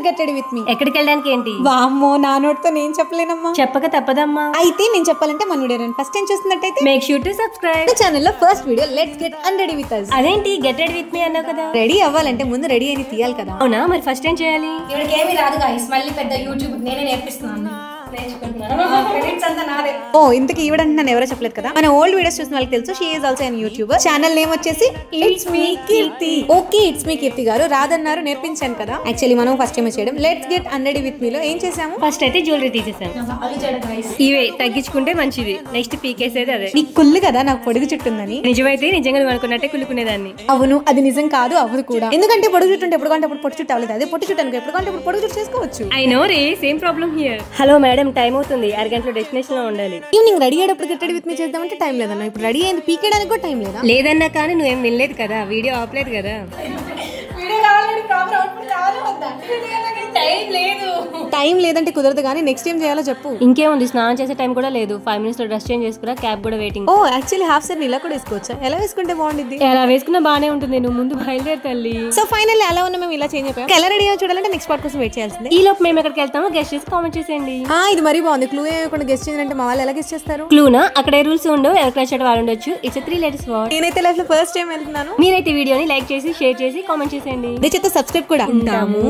Get ready with మీ. ఎక్కడికి వెళ్ళడానికి ఏంటి? వామ్మో నా నోట్తో నేను చెప్పలేనమ్మా. చెప్పక తప్పదమ్మా. అయితే నేను చెప్పాలంటే మన వీడియో ఫస్ట్ టైం చూస్తున్నట్టయితే మేక్ ష్యూర్ టు సబ్స్క్రైబ్. ఛానల్లో first video let's get unready with us. అదేంటి గెట్ రెడీ విత్ మీ అన్నావు కదా? రెడీ అవ్వాలంటే ముందు రెడీ అని తీయాలి కదా. అవునా, మరి ఫస్ట్ ఏం చేయాలి? ఇక్కడికి ఏమీ రాదు గాయ్స్, మళ్ళీ పెద్ద యూట్యూబ్ నేనే నేర్పిస్తున్నాను. ఓ ఇంతకి ఈవిడంటే నన్ను ఎవరో చెప్పలేదు కదా. మన ఓల్డ్ వీడియోస్ చూసిన వాళ్ళకి తెలుసు, she is also an YouTuber. Channel name వచ్చేసి it's me Keerthi. Okay, it's me Keerthi garu రాదన్నారు, నేర్పించాను కదా. యాక్చువల్లీ మనం ఫస్ట్ టైం చేయడం లెట్స్ గెట్ అన్రెడీ విత్ మీలో ఏం చేసాము? ఫస్ట్ అయితే జ్యువెలరీ తీసేసాం. ఇవే తగ్గించుకుంటే మంచిది. నెక్స్ట్ పీకేసేది అదే. నీకు కుళ్ళు కదా నాకు పొడుగు చుట్టుందని. నిజమైతే నిజంగా నువ్వు అనుకున్నట్టే కులుకునేదాన్ని. అవును, అది నిజం కాదు, అవ్వదు కూడా. ఎందుకంటే పొడుగు చుట్టుంటే ఎప్పుడు కంటే అప్పుడు పొట్టు చుట్టు అవ్వలేదు. అదే పొట్టు చుట్టాను ఎప్పుడు కంటే అప్పుడు పొడుగు చుట్టు చేసుకోవచ్చు. I know ray, same problem here. Hello madam, time అవుతుంది, అరగంటలో డెస్టినేషన్ లో ఉండాలి. ఈవినింగ్ రెడీ అయ్యేటప్పుడు గెట్ రెడీ విత్ మీ చేద్దామంటే టైం లేదన్నా. ఇప్పుడు రెడీ అయింది, పీకేయడానికి కూడా టైం లేదా? లేదన్నా కానీ నువ్వేం వినలేదు కదా, వీడియో ఆపలేదు కదా. టైం లేదంటే కుదరదు కానీ నెక్స్ట్ ఏం చేయాలో చెప్పు. ఇంకేముంది, స్నానం చేసే టైం కూడా లేదు. 5 minutes లో డ్రెస్ చేంజ్ చేసుకురా, క్యాబ్ కూడా వెయిటింగ్. ఓ యాక్చువల్లీ హాఫ్ సార్ ఇలా కూడా వేసుకోవచ్చా? ఎలా వేసుకుంటే బాగుంటుంది? ఎలా వేసుకున్నా బానే ఉంటుంది, నువ్వు ముందు బయలుదేరి తల్లి. సో ఫైనల్ ఎలా ఉన్నా మేము ఇలా చేంజ్ అయిపోయాం. ఎలా రెడీ అయ్యో చూడాలంటే నెక్స్ట్ పార్ట్ కోసం వెయిట్ చేయాల్సిందే. ఈ లోపు మేము ఎక్కడికి వెళ్తామో గెస్ట్ చేసి కామెంట్ చేసేయండి. ఇది మరీ బాగుంది. క్లూ ఏమకుండా గెస్ట్ చేయాలంటే మా వాళ్ళు ఎలా గెస్ట్ చేస్తారు? క్లూనా? అక్కడ రూల్స్ ఉండవు, ఎవరికి నచ్చినట్టు వాళ్ళు ఉండొచ్చు. It's 3 letters word. నేనైతే లైఫ్ లో ఫస్ట్ టైం వెళ్తున్నాను. మీరైతే వీడియోని లైక్ చేసి షేర్ చేసి కామెంట్ చేసేయండి. సబ్స్క్రైబ్ కూడా ఉంటాము.